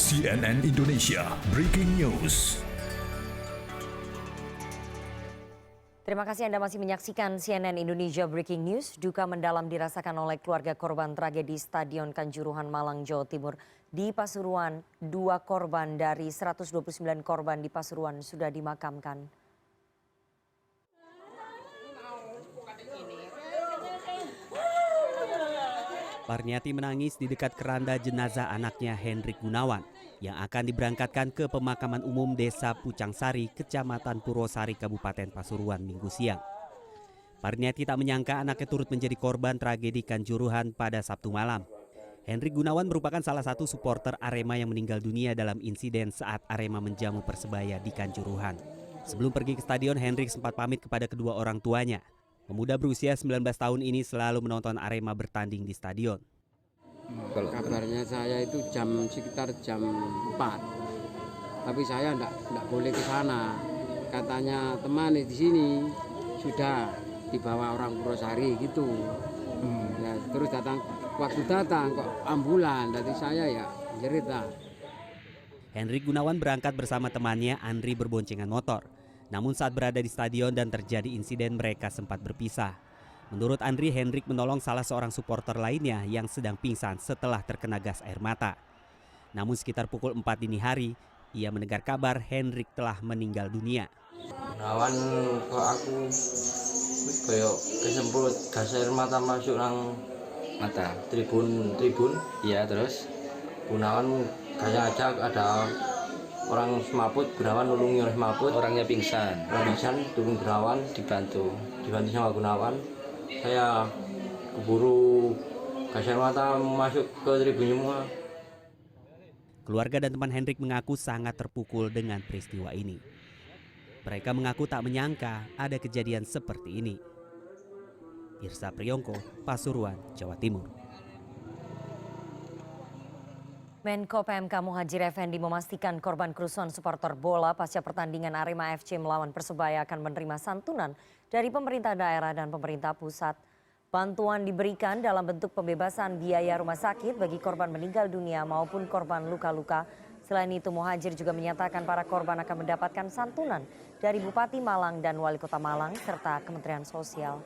CNN Indonesia Breaking News. Terima kasih Anda masih menyaksikan CNN Indonesia Breaking News. Duka mendalam dirasakan oleh keluarga korban tragedi Stadion Kanjuruhan Malang, Jawa Timur. Di Pasuruan, 2 korban dari 129 korban di Pasuruan sudah dimakamkan. Parniati menangis di dekat keranda jenazah anaknya Hendrik Gunawan yang akan diberangkatkan ke pemakaman umum Desa Pucangsari, Kecamatan Purwosari, Kabupaten Pasuruan Minggu siang. Parniati tak menyangka anaknya turut menjadi korban tragedi Kanjuruhan pada Sabtu malam. Hendrik Gunawan merupakan salah satu supporter Arema yang meninggal dunia dalam insiden saat Arema menjamu Persebaya di Kanjuruhan. Sebelum pergi ke stadion, Hendrik sempat pamit kepada kedua orang tuanya. Pemuda berusia 19 tahun ini selalu menonton Arema bertanding di stadion. Kalau kabarnya saya itu sekitar jam 4, tapi saya enggak boleh ke sana. Katanya teman di sini sudah dibawa orang Purwosari gitu. Ya, terus waktu datang kok ambulan, dari saya ya jerit lah. Hendrik Gunawan berangkat bersama temannya Andri berboncengan motor. Namun saat berada di stadion dan terjadi insiden, mereka sempat berpisah. Menurut Andri, Hendrik menolong salah seorang supporter lainnya yang sedang pingsan setelah terkena gas air mata. Namun sekitar pukul 4 dini hari, ia mendengar kabar Hendrik telah meninggal dunia. Gunawan kok aku kayak kesemprot gas air mata masuk nang mata tribun. Iya, terus Gunawan kayak aja ada orang semaput, Gunawan nulungi orang semaput, orangnya pingsan, turun Gunawan dibantu sama Gunawan. Saya keburu gas air mata masuk ke tribun semua. Keluarga dan teman Hendrik mengaku sangat terpukul dengan peristiwa ini. Mereka mengaku tak menyangka ada kejadian seperti ini. Irsa Priyongko, Pasuruan, Jawa Timur. Menko PMK Muhadjir Effendi memastikan korban kerusuhan supporter bola pasca pertandingan Arema FC melawan Persebaya akan menerima santunan dari pemerintah daerah dan pemerintah pusat. Bantuan diberikan dalam bentuk pembebasan biaya rumah sakit bagi korban meninggal dunia maupun korban luka-luka. Selain itu, Muhadjir juga menyatakan para korban akan mendapatkan santunan dari Bupati Malang dan Wali Kota Malang serta Kementerian Sosial.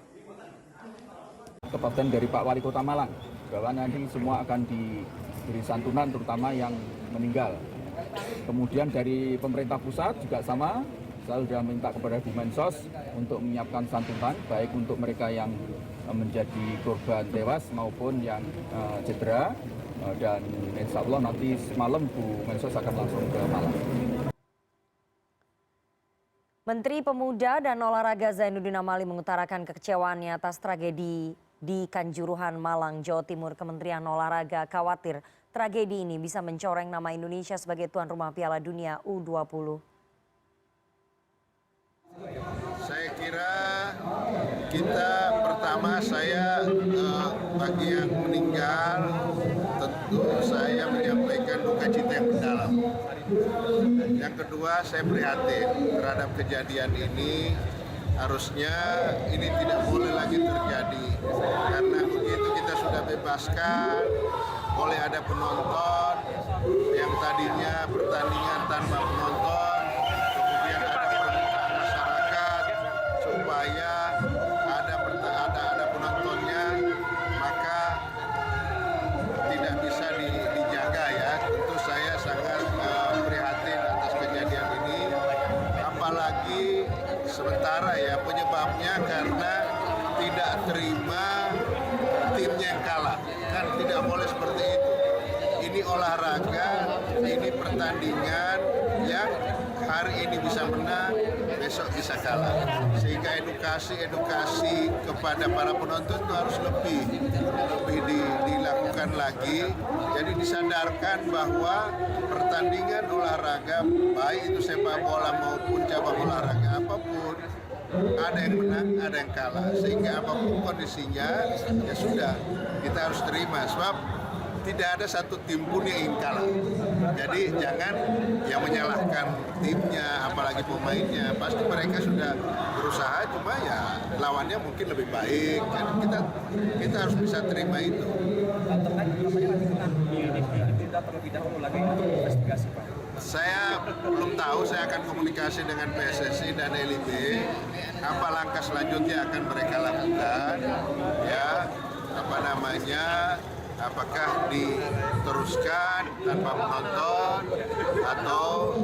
Kepastian dari Pak Wali Kota Malang bahwa nanti semua akan diberi santunan, terutama yang meninggal. Kemudian dari pemerintah pusat juga sama, selalu sudah minta kepada Bu Mensos untuk menyiapkan santunan baik untuk mereka yang menjadi korban tewas maupun yang cedera, dan insya Allah nanti malam Bu Mensos akan langsung ke Malang. Menteri Pemuda dan Olahraga Zainuddin Amali mengutarakan kekecewaannya atas tragedi di Kanjuruhan Malang, Jawa Timur. Kementerian Olahraga khawatir tragedi ini bisa mencoreng nama Indonesia sebagai tuan rumah Piala Dunia U20. Saya kira saya bagi yang meninggal tentu saya menyampaikan duka cita yang mendalam. Yang kedua, saya prihatin terhadap kejadian ini. Harusnya ini tidak boleh lagi terjadi, karena begitu kita sudah bebaskan, boleh ada penonton yang tadinya pertandingan tanpa penonton, kemudian ada permintaan masyarakat supaya ada penontonnya, maka tidak bisa dijaga ya. Tentu saya sangat prihatin atas kejadian ini, apalagi sementara ya penyebabnya karena tidak terima timnya yang kalah. Kan tidak boleh seperti itu. Ini olahraga, ini pertandingan yang hari ini bisa menang, besok bisa kalah. Sehingga edukasi kepada para penonton itu harus lebih dilakukan lagi. Jadi disadarkan bahwa pertandingan olahraga, baik itu sepak bola maupun cabang olahraga apapun, ada yang menang, ada yang kalah. Sehingga apapun kondisinya, ya sudah, kita harus terima. Sebab tidak ada satu tim pun yang ingin kalah. Jadi jangan yang menyalahkan timnya, apalagi pemainnya. Pasti mereka sudah berusaha, cuma ya lawannya mungkin lebih baik. Jadi kita harus bisa terima itu. Terkait katanya nanti kita terlebih dahulu lagi untuk investigasi Saya belum tahu, saya akan komunikasi dengan PSSI dan LIB apa langkah selanjutnya akan mereka lakukan, ya, apakah diteruskan tanpa penonton atau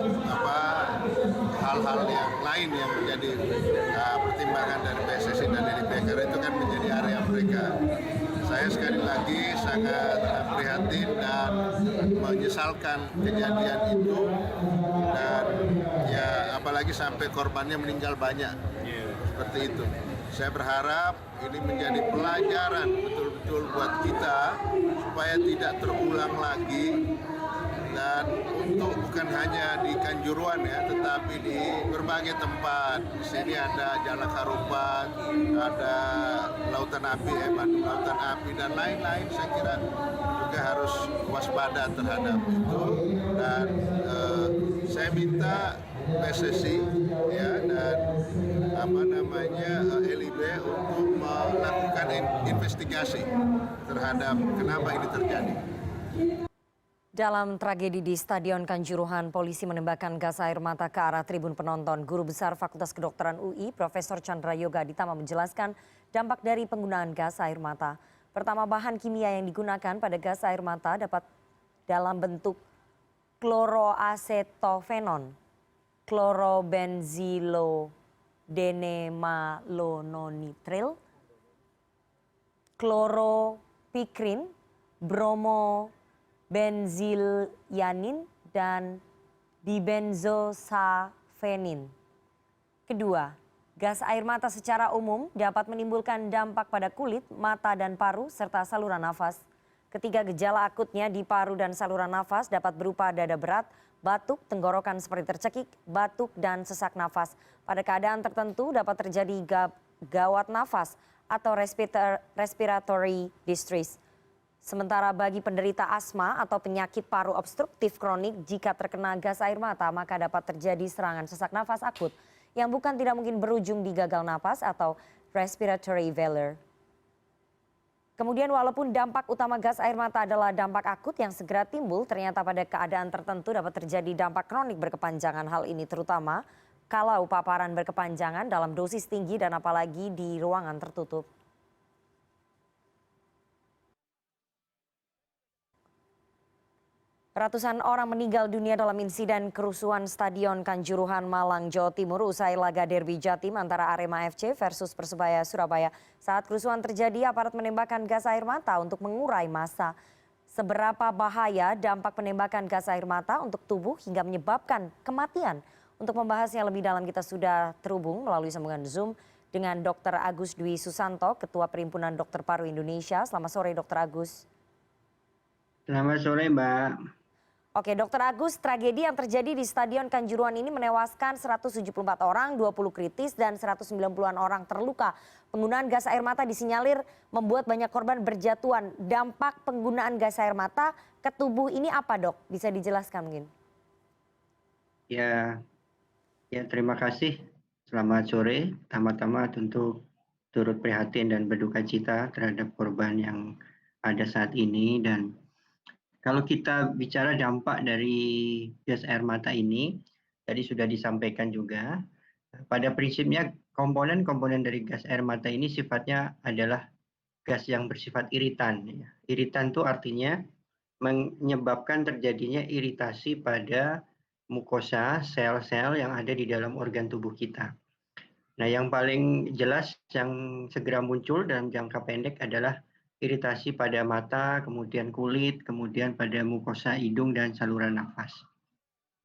hal-hal yang lain yang menjadi pertimbangan dari PSSI dan LIB, karena itu kan menjadi area mereka. Saya sekali lagi sangat prihatin dan menyesalkan kejadian itu, dan ya apalagi sampai korbannya meninggal banyak seperti itu. Saya berharap ini menjadi pelajaran betul-betul buat kita supaya tidak terulang lagi, dan untuk bukan hanya di Kanjuruhan ya, tetapi di berbagai tempat. Di sini ada Jalak Harupat, ada Lautan Api, Bandung Lautan Api dan lain-lain. Saya kira juga harus waspada terhadap itu, dan saya minta PSSI ya dan LIB untuk melakukan investigasi terhadap kenapa ini terjadi. Dalam tragedi di Stadion Kanjuruhan, polisi menembakkan gas air mata ke arah tribun penonton. Guru Besar Fakultas Kedokteran UI, Profesor Chandra Yoga Aditama menjelaskan dampak dari penggunaan gas air mata. Pertama, bahan kimia yang digunakan pada gas air mata dapat dalam bentuk kloroasetofenon, klorobenzilodenemalononitril, kloropikrin, bromobenzilyanin, dan dibenzosafenin. Kedua, gas air mata secara umum dapat menimbulkan dampak pada kulit, mata dan paru, serta saluran nafas. Ketiga, gejala akutnya di paru dan saluran nafas dapat berupa dada berat, batuk, tenggorokan seperti tercekik, batuk, dan sesak nafas. Pada keadaan tertentu dapat terjadi gawat nafas atau respiratory distress. Sementara bagi penderita asma atau penyakit paru obstruktif kronik, jika terkena gas air mata maka dapat terjadi serangan sesak nafas akut yang bukan tidak mungkin berujung di gagal napas atau respiratory failure. Kemudian walaupun dampak utama gas air mata adalah dampak akut yang segera timbul, ternyata pada keadaan tertentu dapat terjadi dampak kronik berkepanjangan. Hal ini terutama kalau paparan berkepanjangan dalam dosis tinggi dan apalagi di ruangan tertutup. Ratusan orang meninggal dunia dalam insiden kerusuhan Stadion Kanjuruhan, Malang, Jawa Timur usai laga derby Jatim antara Arema FC versus Persebaya Surabaya. Saat kerusuhan terjadi, aparat menembakkan gas air mata untuk mengurai massa. Seberapa bahaya dampak penembakan gas air mata untuk tubuh hingga menyebabkan kematian? Untuk membahasnya lebih dalam kita sudah terhubung melalui sambungan Zoom dengan Dr. Agus Dwi Susanto, Ketua Perhimpunan Dokter Paru Indonesia. Selamat sore Dr. Agus. Selamat sore Mbak. Oke, Dr. Agus, tragedi yang terjadi di Stadion Kanjuruhan ini menewaskan 174 orang, 20 kritis, dan 190-an orang terluka. Penggunaan gas air mata disinyalir membuat banyak korban berjatuhan. Dampak penggunaan gas air mata ke tubuh ini apa, Dok? Bisa dijelaskan mungkin? Ya terima kasih. Selamat sore. Pertama-tama tentu turut prihatin dan berduka cita terhadap korban yang ada saat ini. Dan kalau kita bicara dampak dari gas air mata ini, tadi sudah disampaikan juga, pada prinsipnya komponen-komponen dari gas air mata ini sifatnya adalah gas yang bersifat iritan. Iritan itu artinya menyebabkan terjadinya iritasi pada mukosa, sel-sel yang ada di dalam organ tubuh kita. Nah, yang paling jelas yang segera muncul dalam jangka pendek adalah iritasi pada mata, kemudian kulit, kemudian pada mukosa hidung dan saluran nafas.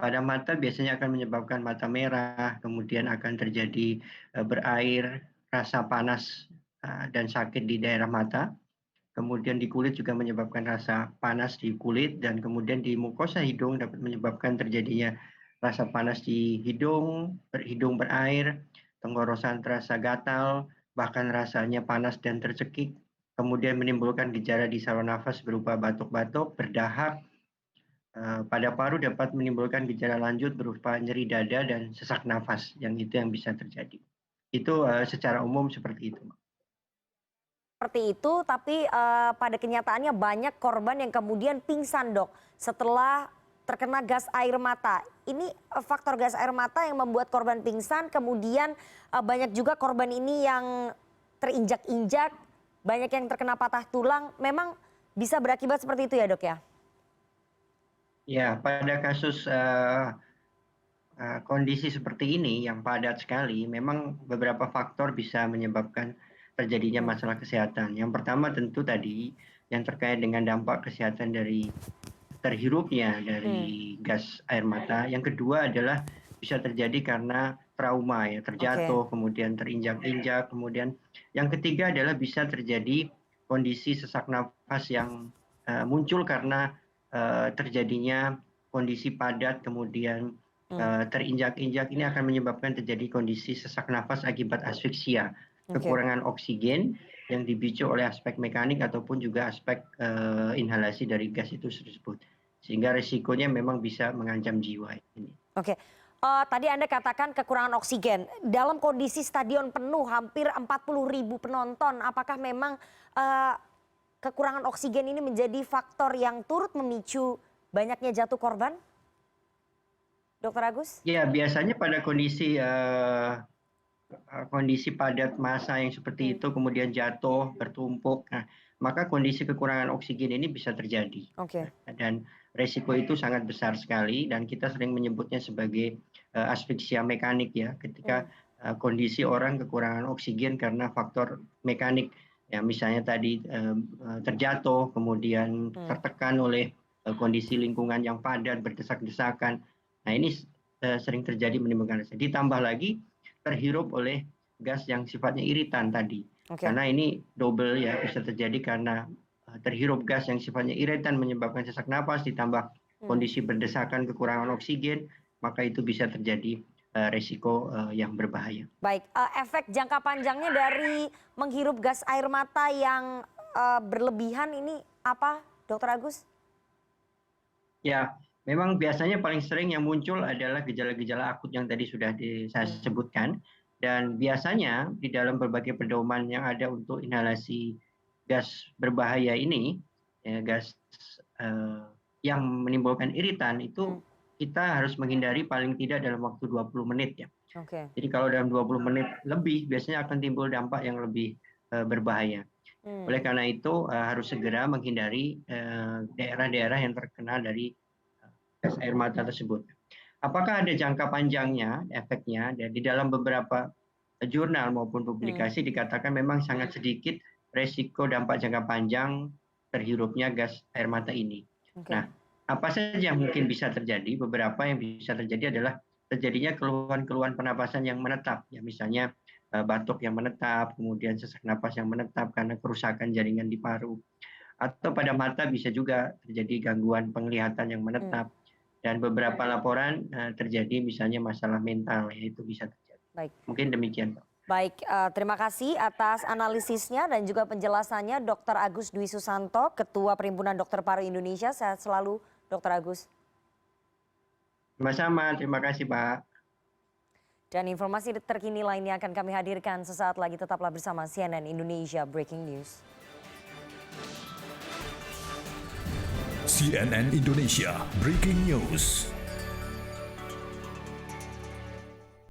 Pada mata biasanya akan menyebabkan mata merah, kemudian akan terjadi berair, rasa panas dan sakit di daerah mata. Kemudian di kulit juga menyebabkan rasa panas di kulit, dan kemudian di mukosa hidung dapat menyebabkan terjadinya rasa panas di hidung berair, tenggorokan terasa gatal, bahkan rasanya panas dan tercekik. Kemudian menimbulkan gejala di saluran nafas berupa batuk-batuk, berdahak. Pada paru dapat menimbulkan gejala lanjut berupa nyeri dada dan sesak nafas, yang bisa terjadi. Itu secara umum seperti itu. Seperti itu, tapi pada kenyataannya banyak korban yang kemudian pingsan, Dok, setelah terkena gas air mata. ini faktor gas air mata yang membuat korban pingsan, kemudian banyak juga korban ini yang terinjak-injak, banyak yang terkena patah tulang, memang bisa berakibat seperti itu ya dok ya? Ya, pada kasus kondisi seperti ini yang padat sekali, memang beberapa faktor bisa menyebabkan terjadinya masalah kesehatan. Yang pertama tentu tadi yang terkait dengan dampak kesehatan dari terhirupnya dari gas air mata. Yang kedua adalah bisa terjadi karena trauma ya, terjatuh, kemudian terinjak-injak, kemudian yang ketiga adalah bisa terjadi kondisi sesak nafas yang muncul karena terjadinya kondisi padat, kemudian terinjak-injak, ini akan menyebabkan terjadi kondisi sesak nafas akibat asfiksia, kekurangan oksigen yang dipicu oleh aspek mekanik ataupun juga aspek inhalasi dari gas itu tersebut. Sehingga risikonya memang bisa mengancam jiwa ini. Oke, tadi Anda katakan kekurangan oksigen. Dalam kondisi stadion penuh, hampir 40.000 penonton, apakah memang kekurangan oksigen ini menjadi faktor yang turut memicu banyaknya jatuh korban? Dokter Agus? Ya, biasanya pada kondisi padat massa yang seperti itu, kemudian jatuh, bertumpuk, nah, maka kondisi kekurangan oksigen ini bisa terjadi. Dan resiko itu sangat besar sekali, dan kita sering menyebutnya sebagai asfiksia mekanik ya, ketika kondisi orang kekurangan oksigen karena faktor mekanik. Ya, misalnya tadi terjatuh, kemudian tertekan oleh kondisi lingkungan yang padat, berdesak-desakan. Nah, ini sering terjadi menimbulkan rasa. Ditambah lagi terhirup oleh gas yang sifatnya iritan tadi. Karena ini double ya, bisa terjadi karena terhirup gas yang sifatnya iritan menyebabkan sesak napas, ditambah kondisi berdesakan, kekurangan oksigen, maka itu bisa terjadi resiko yang berbahaya. Baik, efek jangka panjangnya dari menghirup gas air mata yang berlebihan ini apa, Dokter Agus? Ya, memang biasanya paling sering yang muncul adalah gejala-gejala akut yang tadi sudah saya sebutkan. Dan biasanya di dalam berbagai pedoman yang ada untuk inhalasi gas berbahaya ini, ya, gas yang menimbulkan iritan itu kita harus menghindari paling tidak dalam waktu 20 menit ya. Jadi kalau dalam 20 menit lebih biasanya akan timbul dampak yang lebih berbahaya. Oleh karena itu harus segera menghindari daerah-daerah yang terkena dari gas air mata tersebut. Apakah ada jangka panjangnya efeknya? Dan di dalam beberapa jurnal maupun publikasi dikatakan memang sangat sedikit resiko dampak jangka panjang terhirupnya gas air mata ini. Nah, apa saja yang mungkin bisa terjadi? Beberapa yang bisa terjadi adalah terjadinya keluhan-keluhan pernapasan yang menetap, ya misalnya batuk yang menetap, kemudian sesak napas yang menetap karena kerusakan jaringan di paru, atau pada mata bisa juga terjadi gangguan penglihatan yang menetap, dan beberapa laporan terjadi misalnya masalah mental, yaitu bisa terjadi. Baik. Mungkin demikian, Pak. Baik, terima kasih atas analisisnya dan juga penjelasannya Dr. Agus Dwi Susanto, Ketua Perhimpunan Dokter Paru Indonesia. Sehat selalu, Dr. Agus. Sama-sama, terima kasih, Pak. Dan informasi terkini lainnya akan kami hadirkan sesaat lagi. Tetaplah bersama CNN Indonesia Breaking News. CNN Indonesia Breaking News.